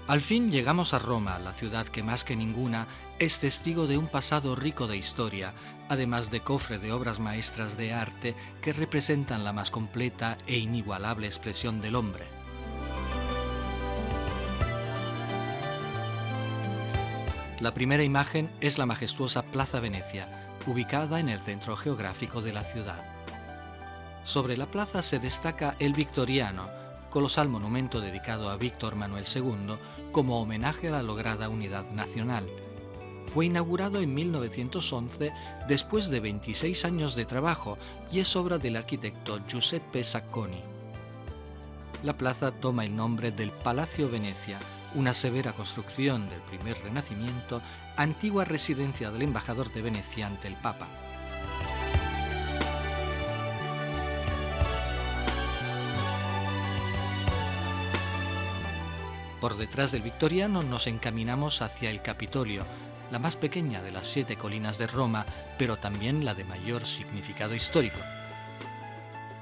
Al fin llegamos a Roma, la ciudad que más que ninguna es testigo de un pasado rico de historia, además de cofre de obras maestras de arte que representan la más completa e inigualable expresión del hombre. La primera imagen es la majestuosa Plaza Venecia, ubicada en el centro geográfico de la ciudad. Sobre la plaza se destaca el Victoriano, colosal monumento dedicado a Víctor Manuel II como homenaje a la lograda unidad nacional. Fue inaugurado en 1911 después de 26 años de trabajo y es obra del arquitecto Giuseppe Sacconi. La plaza toma el nombre del Palacio Venecia, una severa construcción del primer Renacimiento, antigua residencia del embajador de Venecia ante el Papa. Por detrás del Victoriano nos encaminamos hacia el Capitolio, la más pequeña de las 7 colinas de Roma, pero también la de mayor significado histórico.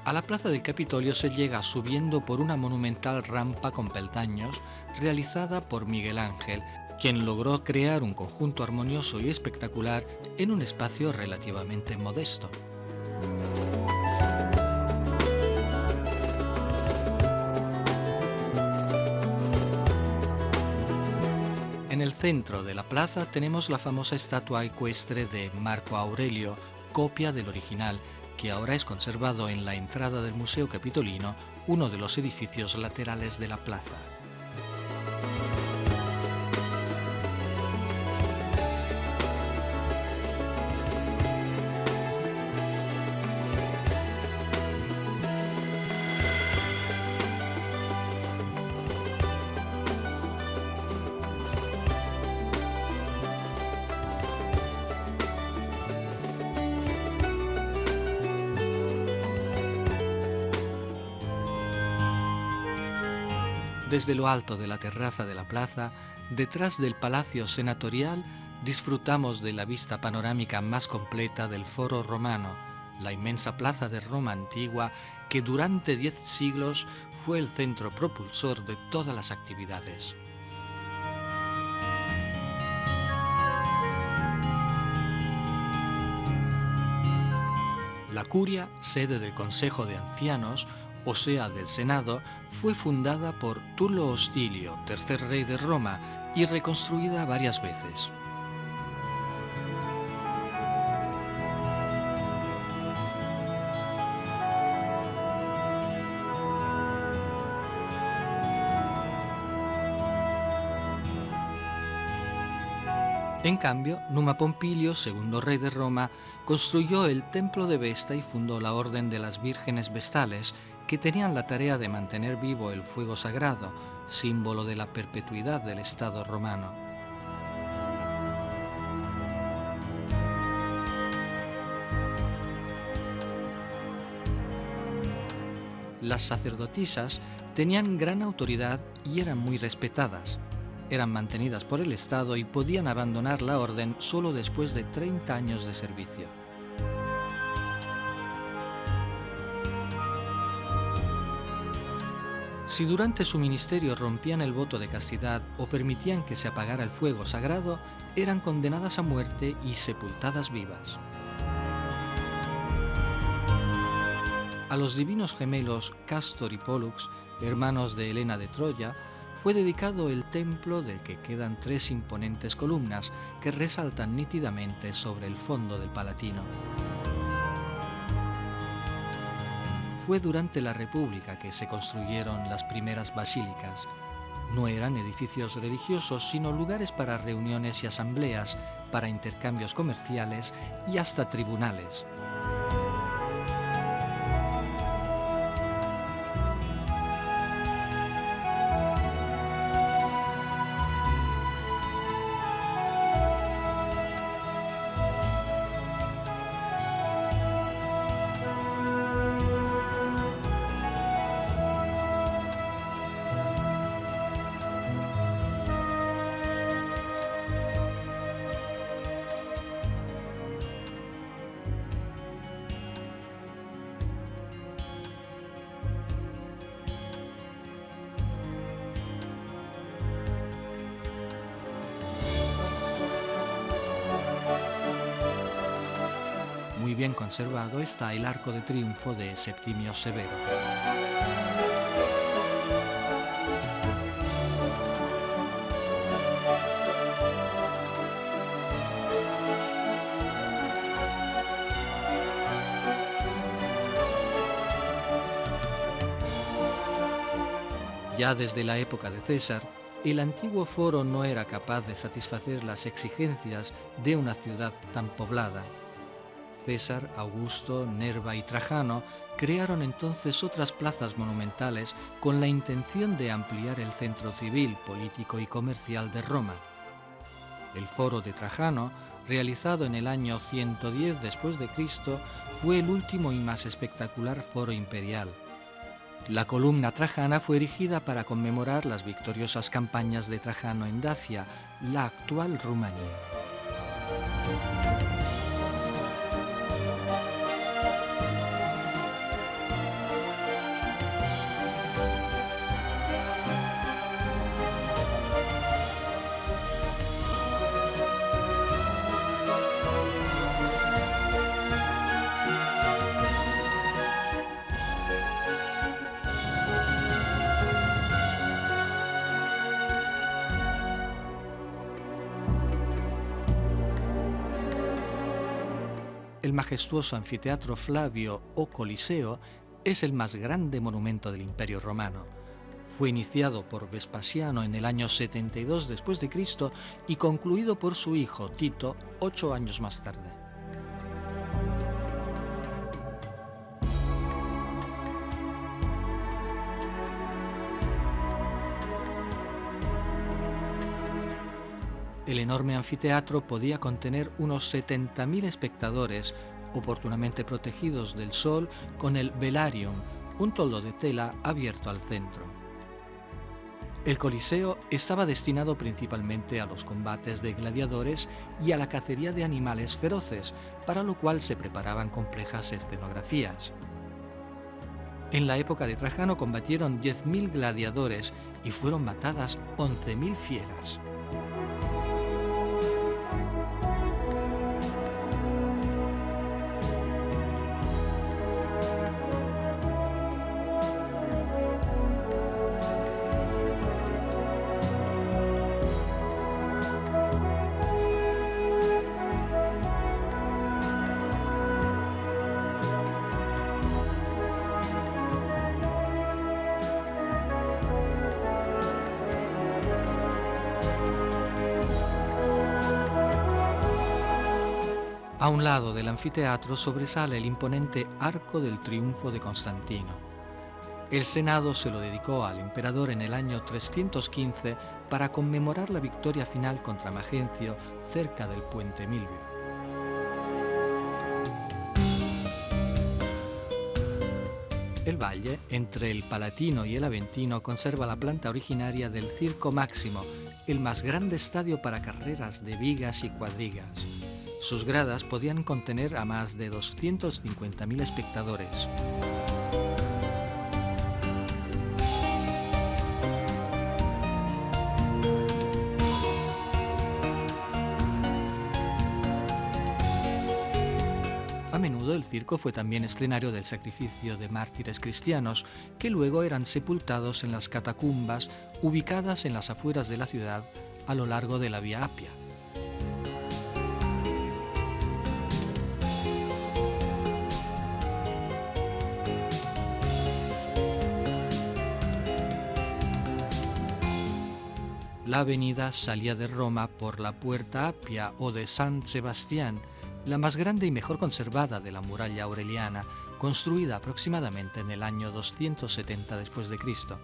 A la plaza del Capitolio se llega subiendo por una monumental rampa con peldaños realizada por Miguel Ángel, quien logró crear un conjunto armonioso y espectacular en un espacio relativamente modesto. En el centro de la plaza tenemos la famosa estatua ecuestre de Marco Aurelio, copia del original, que ahora es conservado en la entrada del Museo Capitolino, uno de los edificios laterales de la plaza. Desde lo alto de la terraza de la plaza, detrás del Palacio Senatorial, disfrutamos de la vista panorámica más completa del Foro Romano, la inmensa plaza de Roma antigua que durante 10 siglos fue el centro propulsor de todas las actividades. La Curia, sede del Consejo de Ancianos, o sea, del Senado, fue fundada por Tullo Hostilio, tercer rey de Roma, y reconstruida varias veces. En cambio, Numa Pompilio, segundo rey de Roma, construyó el templo de Vesta y fundó la Orden de las Vírgenes Vestales, que tenían la tarea de mantener vivo el fuego sagrado, símbolo de la perpetuidad del Estado romano. Las sacerdotisas tenían gran autoridad y eran muy respetadas. Eran mantenidas por el Estado y podían abandonar la orden solo después de 30 años de servicio. Si durante su ministerio rompían el voto de castidad o permitían que se apagara el fuego sagrado, eran condenadas a muerte y sepultadas vivas. A los divinos gemelos Castor y Pólux, hermanos de Helena de Troya, fue dedicado el templo del que quedan 3 imponentes columnas que resaltan nítidamente sobre el fondo del Palatino. Fue durante la República que se construyeron las primeras basílicas. No eran edificios religiosos, sino lugares para reuniones y asambleas, para intercambios comerciales y hasta tribunales. bien conservado está el arco de triunfo de Septimio Severo. Ya desde la época de César, el antiguo foro no era capaz de satisfacer las exigencias de una ciudad tan poblada. César, Augusto, Nerva y Trajano crearon entonces otras plazas monumentales con la intención de ampliar el centro civil, político y comercial de Roma. El foro de Trajano, realizado en el año 110 después de Cristo, fue el último y más espectacular foro imperial. La columna trajana fue erigida para conmemorar las victoriosas campañas de Trajano en Dacia, la actual Rumanía. El majestuoso anfiteatro Flavio o Coliseo es el más grande monumento del Imperio Romano. Fue iniciado por Vespasiano en el año 72 después de Cristo y concluido por su hijo Tito 8 años más tarde. El enorme anfiteatro podía contener unos 70.000 espectadores, oportunamente protegidos del sol con el velarium, un toldo de tela abierto al centro. El Coliseo estaba destinado principalmente a los combates de gladiadores y a la cacería de animales feroces, para lo cual se preparaban complejas escenografías. En la época de Trajano combatieron 10.000 gladiadores y fueron matadas 11.000 fieras. A un lado del anfiteatro sobresale el imponente Arco del Triunfo de Constantino. El Senado se lo dedicó al emperador en el año 315 para conmemorar la victoria final contra Magencio cerca del puente Milvio. El valle, entre el Palatino y el Aventino, conserva la planta originaria del Circo Máximo, el más grande estadio para carreras de vigas y cuadrigas. Sus gradas podían contener a más de 250.000 espectadores. A menudo el circo fue también escenario del sacrificio de mártires cristianos que luego eran sepultados en las catacumbas ubicadas en las afueras de la ciudad a lo largo de la Vía Appia. La avenida salía de Roma por la Puerta Appia o de San Sebastián, la más grande y mejor conservada de la muralla aureliana, construida aproximadamente en el año 270 después de Cristo.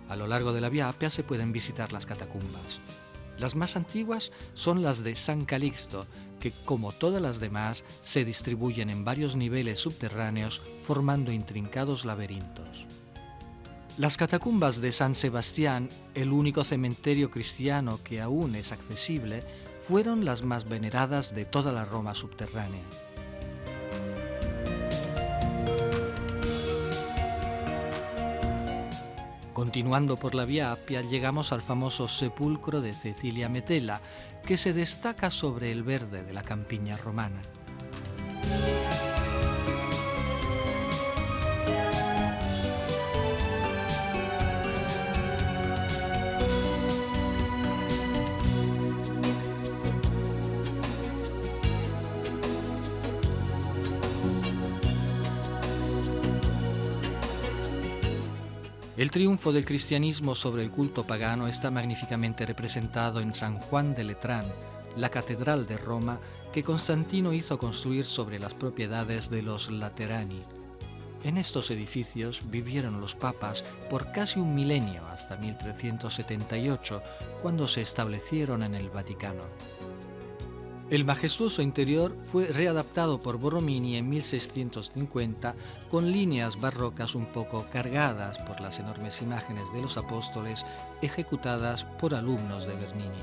A lo largo de la Vía Appia se pueden visitar las catacumbas. Las más antiguas son las de San Calixto, que, como todas las demás, se distribuyen en varios niveles subterráneos formando intrincados laberintos. Las catacumbas de San Sebastián, el único cementerio cristiano que aún es accesible, fueron las más veneradas de toda la Roma subterránea. Continuando por la Vía Appia llegamos al famoso sepulcro de Cecilia Metella, que se destaca sobre el verde de la campiña romana. El triunfo del cristianismo sobre el culto pagano está magníficamente representado en San Juan de Letrán, la catedral de Roma que Constantino hizo construir sobre las propiedades de los Laterani. En estos edificios vivieron los papas por casi un milenio, hasta 1378, cuando se establecieron en el Vaticano. El majestuoso interior fue readaptado por Borromini en 1650 con líneas barrocas un poco cargadas por las enormes imágenes de los apóstoles ejecutadas por alumnos de Bernini.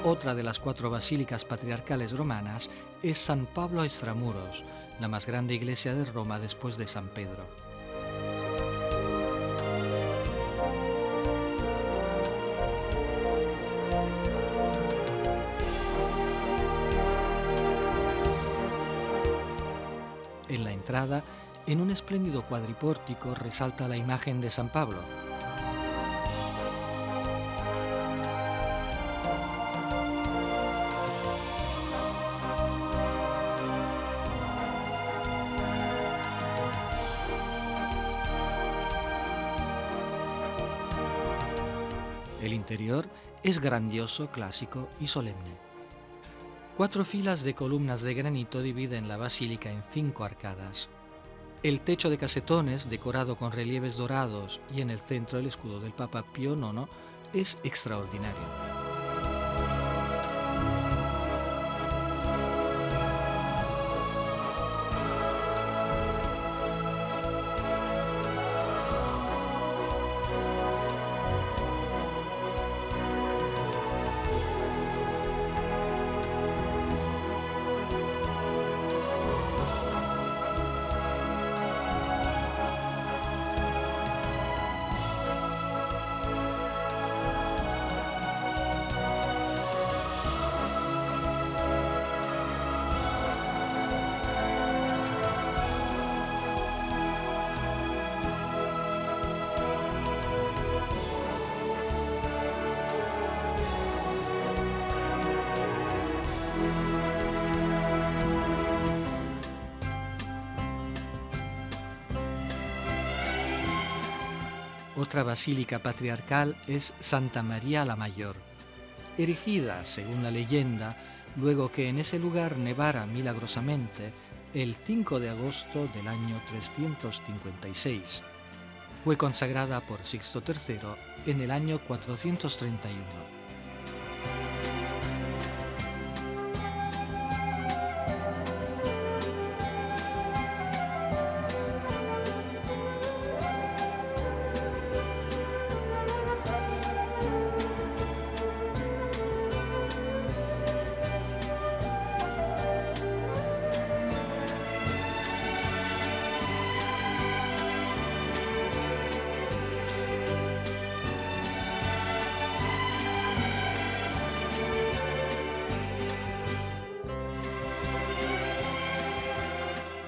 Otra de las 4 basílicas patriarcales romanas es San Pablo Extramuros, la más grande iglesia de Roma después de San Pedro. En la entrada, en un espléndido cuadripórtico, resalta la imagen de San Pablo. El interior es grandioso, clásico y solemne. 4 filas de columnas de granito dividen la basílica en 5 arcadas. El techo de casetones, decorado con relieves dorados y en el centro el escudo del Papa Pío IX, es extraordinario. Otra basílica patriarcal es Santa María la Mayor, erigida, según la leyenda, luego que en ese lugar nevara milagrosamente el 5 de agosto del año 356. Fue consagrada por Sixto III en el año 431.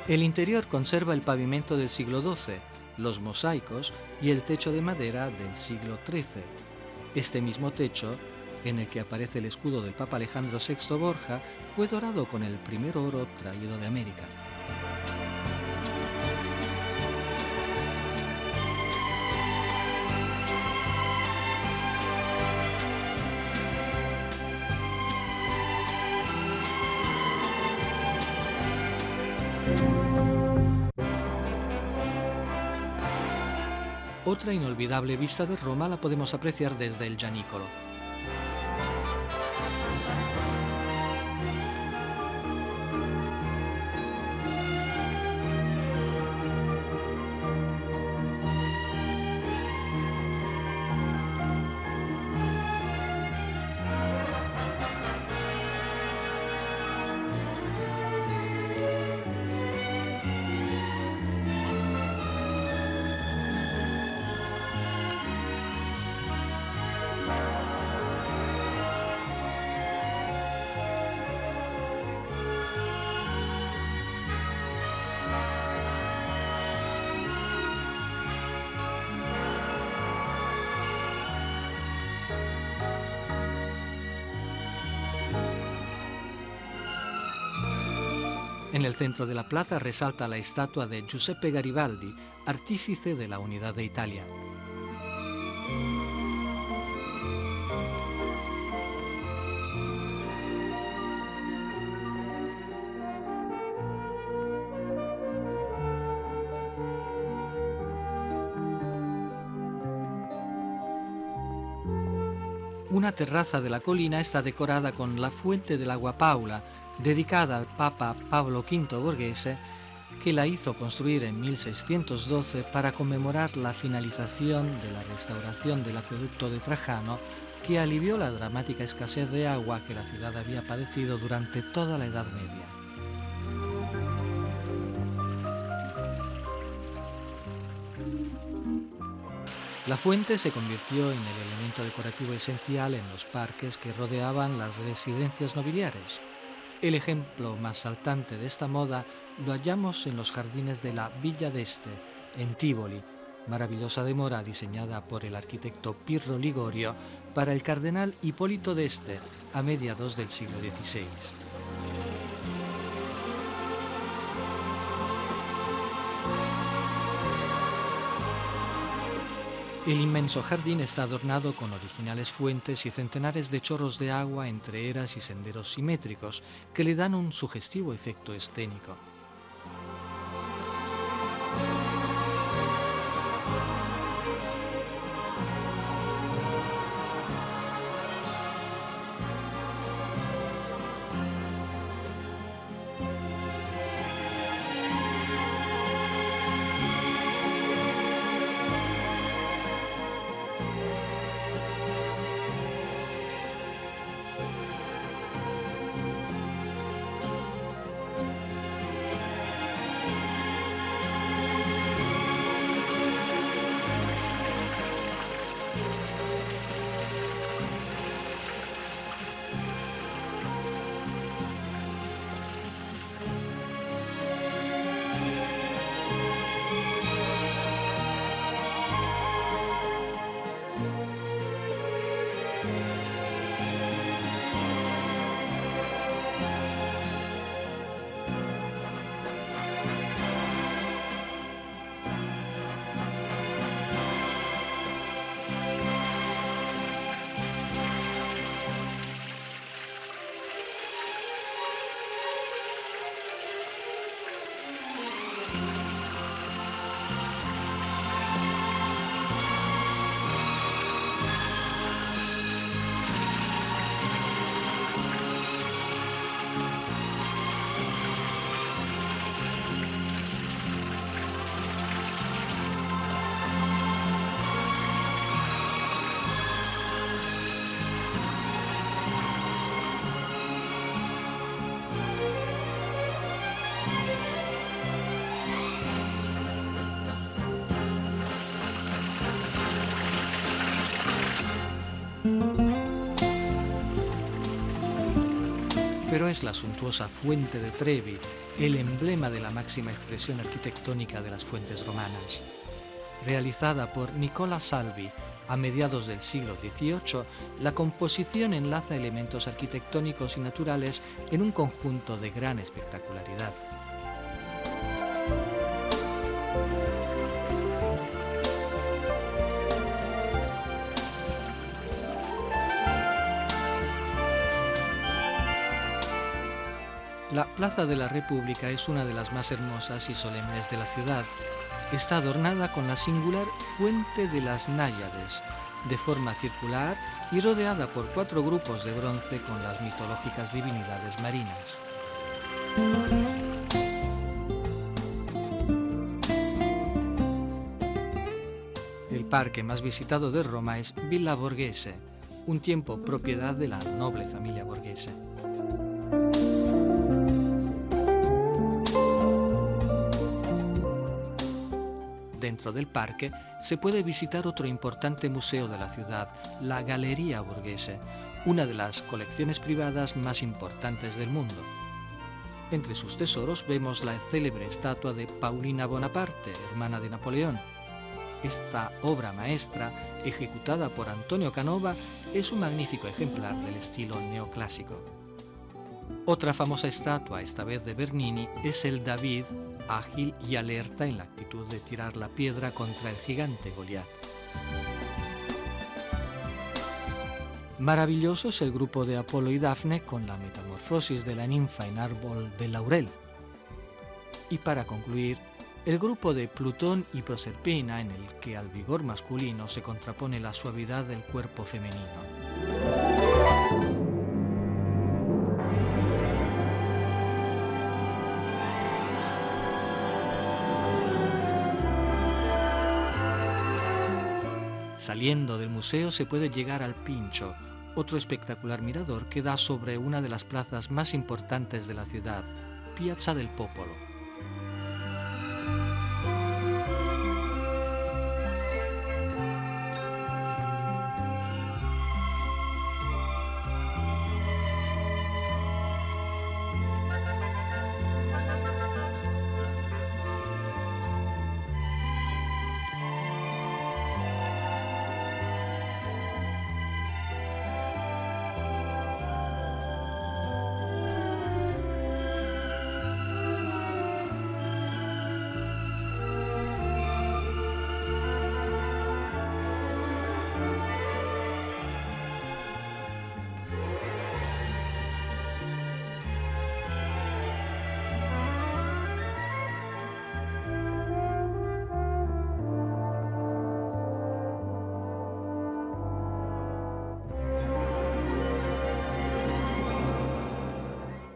El interior conserva el pavimento del siglo XII, los mosaicos y el techo de madera del siglo XIII. Este mismo techo, en el que aparece el escudo del Papa Alejandro VI Borja, fue dorado con el primer oro traído de América. Otra inolvidable vista de Roma la podemos apreciar desde el Gianicolo. En el centro de la plaza resalta la estatua de Giuseppe Garibaldi, artífice de la unidad de Italia. Una terraza de la colina está decorada con la fuente del Agua Paula, dedicada al Papa Pablo V Borghese, que la hizo construir en 1612 para conmemorar la finalización de la restauración del acueducto de Trajano, que alivió la dramática escasez de agua que la ciudad había padecido durante toda la Edad Media. La fuente se convirtió en el elemento decorativo esencial en los parques que rodeaban las residencias nobiliares. El ejemplo más saltante de esta moda lo hallamos en los jardines de la Villa d'Este, en Tivoli, maravillosa demora diseñada por el arquitecto Pirro Ligorio para el cardenal Hipólito d'Este a mediados del siglo XVI. El inmenso jardín está adornado con originales fuentes y centenares de chorros de agua entre eras y senderos simétricos que le dan un sugestivo efecto escénico. Pero es la suntuosa Fuente de Trevi, el emblema de la máxima expresión arquitectónica de las fuentes romanas. Realizada por Nicola Salvi a mediados del siglo XVIII, la composición enlaza elementos arquitectónicos y naturales en un conjunto de gran espectacularidad. La Plaza de la República es una de las más hermosas y solemnes de la ciudad. Está adornada con la singular Fuente de las Náyades, de forma circular y rodeada por 4 grupos de bronce con las mitológicas divinidades marinas. El parque más visitado de Roma es Villa Borghese, un tiempo propiedad de la noble familia Borghese. Dentro del parque se puede visitar otro importante museo de la ciudad, la Galleria Borghese, una de las colecciones privadas más importantes del mundo. Entre sus tesoros vemos la célebre estatua de Paulina Bonaparte, hermana de Napoleón. Esta obra maestra, ejecutada por Antonio Canova, es un magnífico ejemplar del estilo neoclásico. Otra famosa estatua, esta vez de Bernini, es el David, ágil y alerta en la actitud de tirar la piedra contra el gigante Goliat. Maravilloso es el grupo de Apolo y Dafne con la metamorfosis de la ninfa en árbol de laurel. Y para concluir, el grupo de Plutón y Proserpina, en el que al vigor masculino se contrapone la suavidad del cuerpo femenino. Saliendo del museo se puede llegar al Pincio, otro espectacular mirador que da sobre una de las plazas más importantes de la ciudad, Piazza del Popolo.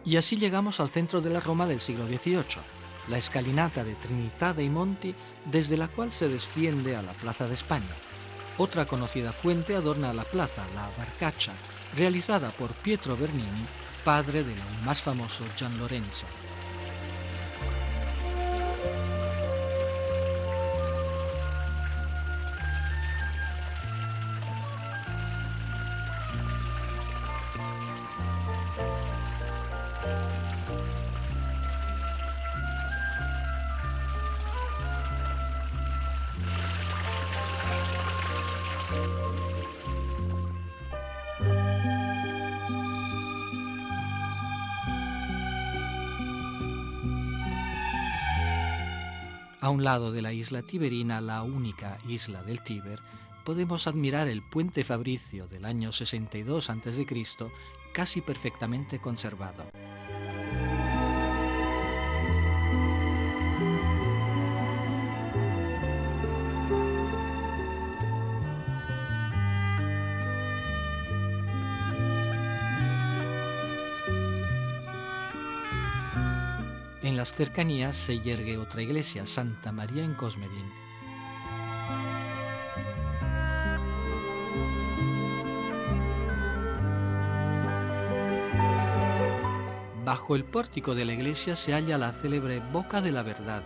Y así llegamos al centro de la Roma del siglo XVIII, la escalinata de Trinità dei Monti, desde la cual se desciende a la Plaza de España. Otra conocida fuente adorna la plaza, la Barcaccia, realizada por Pietro Bernini, padre del aún más famoso Gian Lorenzo. A un lado de la isla Tiberina, la única isla del Tíber, podemos admirar el puente Fabricio del año 62 a.C., casi perfectamente conservado. En las cercanías se yergue otra iglesia, Santa María in Cosmedin. Bajo el pórtico de la iglesia se halla la célebre Boca de la Verdad,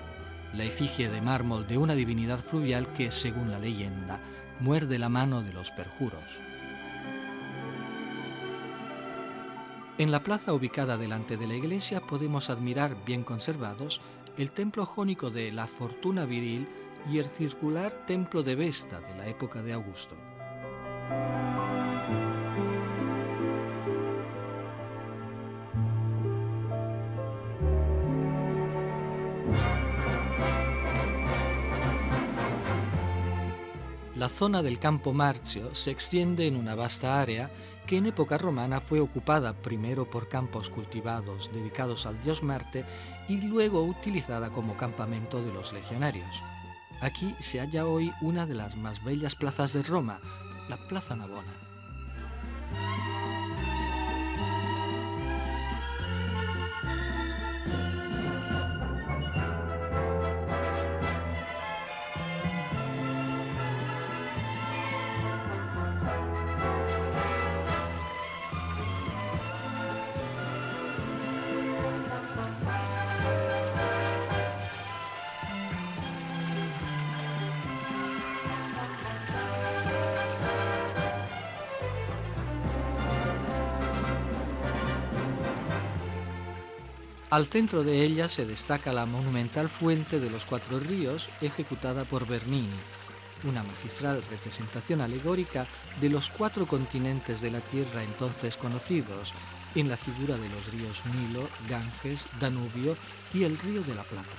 la efigie de mármol de una divinidad fluvial que, según la leyenda, muerde la mano de los perjuros. En la plaza ubicada delante de la iglesia podemos admirar, bien conservados, el templo jónico de la Fortuna Viril y el circular templo de Vesta de la época de Augusto. La zona del Campo Marzio se extiende en una vasta área que en época romana fue ocupada primero por campos cultivados dedicados al dios Marte y luego utilizada como campamento de los legionarios. Aquí se halla hoy una de las más bellas plazas de Roma, la Plaza Navona. Al centro de ella se destaca la monumental Fuente de los Cuatro Ríos, ejecutada por Bernini, una magistral representación alegórica de los 4 continentes de la Tierra entonces conocidos, en la figura de los ríos Nilo, Ganges, Danubio y el Río de la Plata.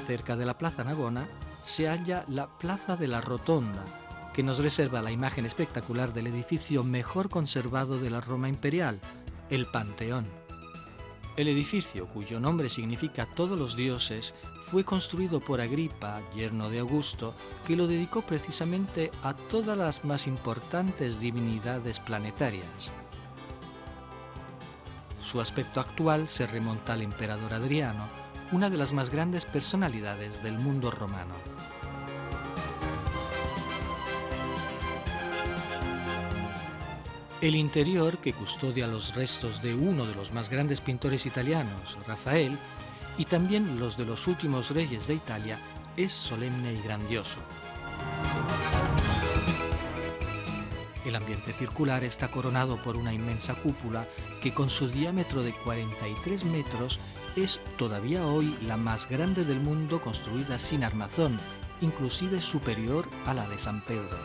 Cerca de la Plaza Navona se halla la Plaza de la Rotonda, que nos reserva la imagen espectacular del edificio mejor conservado de la Roma imperial, el Panteón. El edificio, cuyo nombre significa todos los dioses, fue construido por Agripa, yerno de Augusto, que lo dedicó precisamente a todas las más importantes divinidades planetarias. Su aspecto actual se remonta al emperador Adriano, una de las más grandes personalidades del mundo romano. El interior, que custodia los restos de uno de los más grandes pintores italianos, Rafael, y también los de los últimos reyes de Italia, es solemne y grandioso. El ambiente circular está coronado por una inmensa cúpula que, con su diámetro de 43 metros, es todavía hoy la más grande del mundo construida sin armazón, inclusive superior a la de San Pedro.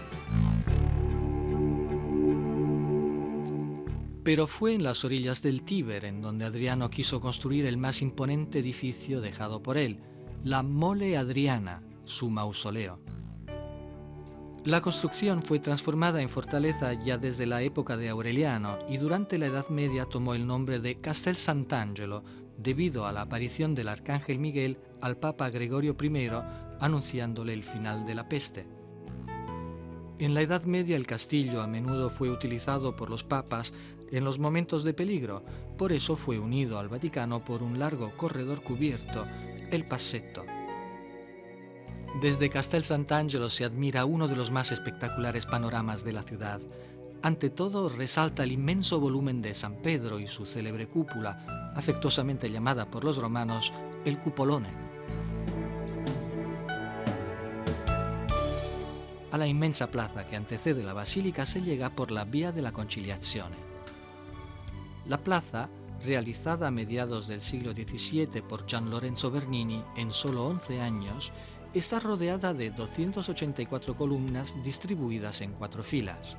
Pero fue en las orillas del Tíber en donde Adriano quiso construir el más imponente edificio dejado por él, la Mole Adriana, su mausoleo. La construcción fue transformada en fortaleza ya desde la época de Aureliano y durante la Edad Media tomó el nombre de Castel Sant'Angelo debido a la aparición del arcángel Miguel al Papa Gregorio I anunciándole el final de la peste. En la Edad Media el castillo a menudo fue utilizado por los papas en los momentos de peligro, por eso fue unido al Vaticano por un largo corredor cubierto, el Passetto. Desde Castel Sant'Angelo se admira uno de los más espectaculares panoramas de la ciudad. Ante todo, resalta el inmenso volumen de San Pedro y su célebre cúpula, afectuosamente llamada por los romanos el Cupolone. A la inmensa plaza que antecede la basílica se llega por la Vía de la Conciliazione. La plaza, realizada a mediados del siglo XVII por Gian Lorenzo Bernini en solo 11 años, está rodeada de 284 columnas distribuidas en 4 filas.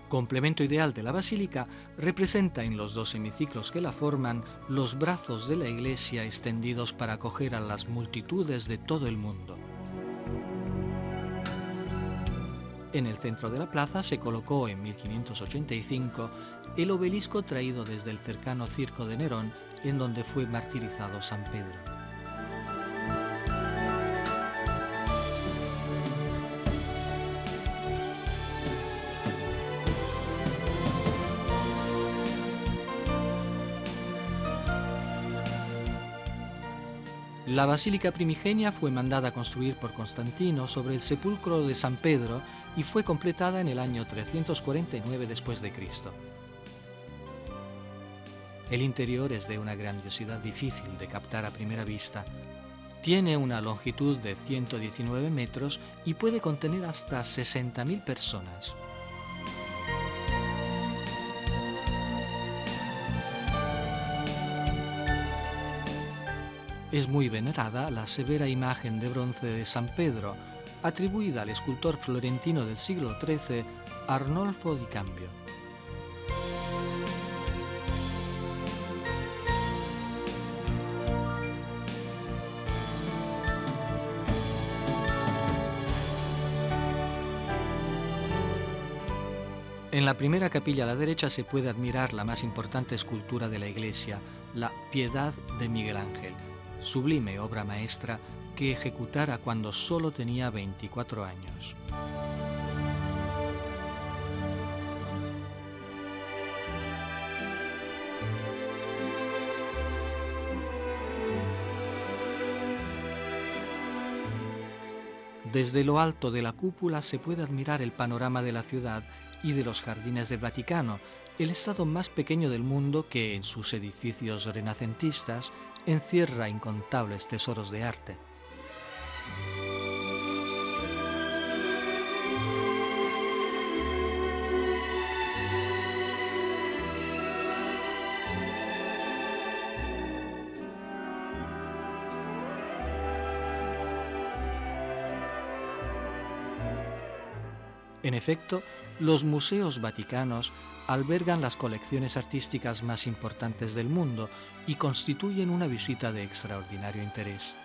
Complemento ideal de la basílica, representa en los 2 hemiciclos que la forman los brazos de la iglesia extendidos para acoger a las multitudes de todo el mundo. En el centro de la plaza se colocó en 1585 el obelisco traído desde el cercano Circo de Nerón, en donde fue martirizado San Pedro. La basílica primigenia fue mandada a construir por Constantino sobre el sepulcro de San Pedro y fue completada en el año 349 después de Cristo. El interior es de una grandiosidad difícil de captar a primera vista. Tiene una longitud de 119 metros y puede contener hasta 60.000 personas. Es muy venerada la severa imagen de bronce de San Pedro, atribuida al escultor florentino del siglo XIII, Arnolfo di Cambio. En la primera capilla a la derecha se puede admirar la más importante escultura de la iglesia, la Piedad de Miguel Ángel, sublime obra maestra que ejecutara cuando solo tenía 24 años. Desde lo alto de la cúpula se puede admirar el panorama de la ciudad y de los jardines del Vaticano, el estado más pequeño del mundo que, en sus edificios renacentistas, encierra incontables tesoros de arte. En efecto, los museos vaticanos albergan las colecciones artísticas más importantes del mundo y constituyen una visita de extraordinario interés.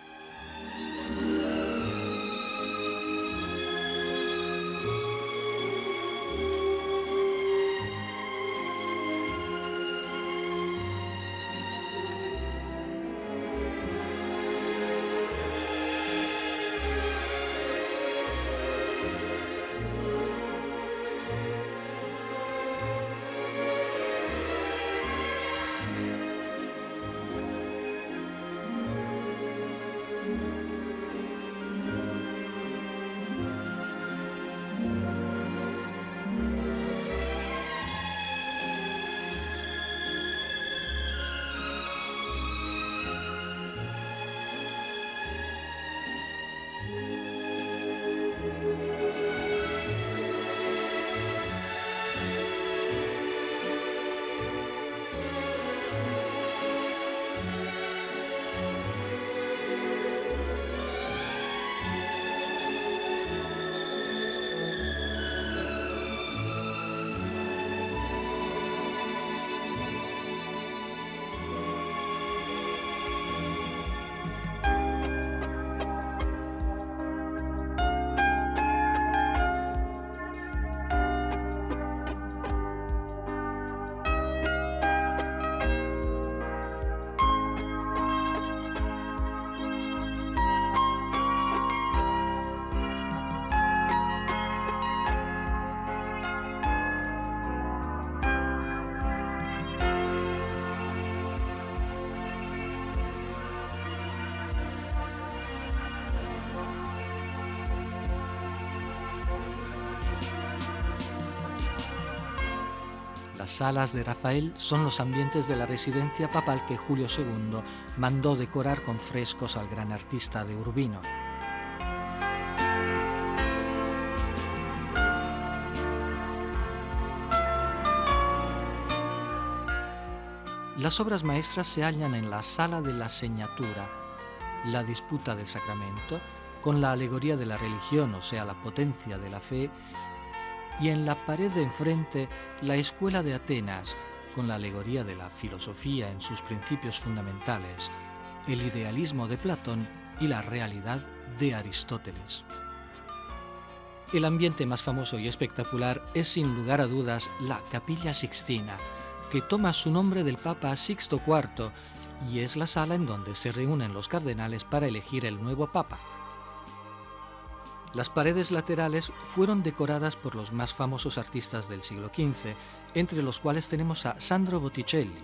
Las salas de Rafael son los ambientes de la residencia papal que Julio II mandó decorar con frescos al gran artista de Urbino. Las obras maestras se hallan en la Sala de la Señatura, la Disputa del Sacramento, con la alegoría de la religión, o sea, la potencia de la fe, y en la pared de enfrente la Escuela de Atenas, con la alegoría de la filosofía en sus principios fundamentales, el idealismo de Platón y la realidad de Aristóteles. El ambiente más famoso y espectacular es sin lugar a dudas la Capilla Sixtina, que toma su nombre del Papa Sixto IV y es la sala en donde se reúnen los cardenales para elegir el nuevo Papa. Las paredes laterales fueron decoradas por los más famosos artistas del siglo XV, entre los cuales tenemos a Sandro Botticelli.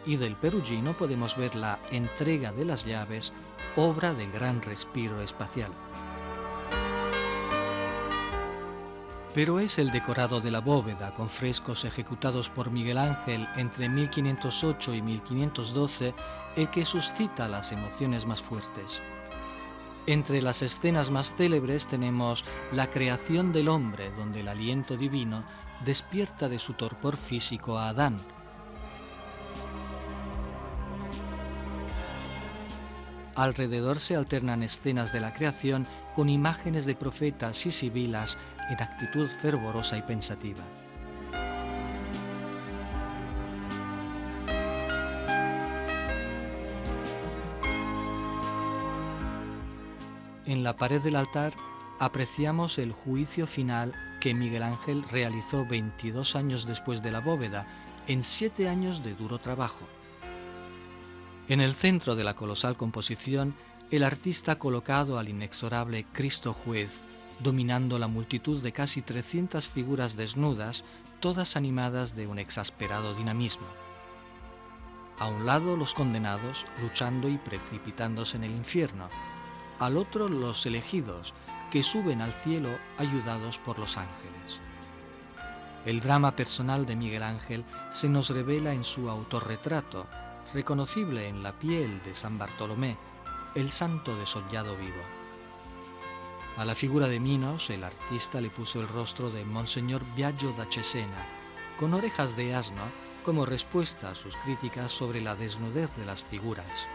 y del Perugino podemos ver la entrega de las llaves, obra de gran respiro espacial. Pero es el decorado de la bóveda, con frescos ejecutados por Miguel Ángel entre 1508 y 1512, el que suscita las emociones más fuertes. Entre las escenas más célebres tenemos la creación del hombre, donde el aliento divino despierta de su torpor físico a Adán. Alrededor se alternan escenas de la creación con imágenes de profetas y sibilas en actitud fervorosa y pensativa. En la pared del altar apreciamos el juicio final que Miguel Ángel realizó 22 años después de la bóveda, en 7 años de duro trabajo. En el centro de la colosal composición, el artista ha colocado al inexorable Cristo Juez, dominando la multitud de casi 300 figuras desnudas, todas animadas de un exasperado dinamismo. A un lado los condenados, luchando y precipitándose en el infierno. Al otro los elegidos, que suben al cielo ayudados por los ángeles. El drama personal de Miguel Ángel se nos revela en su autorretrato, reconocible en la piel de San Bartolomé, el santo desollado vivo. A la figura de Minos, el artista le puso el rostro de Monseñor Biagio da Cesena, con orejas de asno, como respuesta a sus críticas sobre la desnudez de las figuras.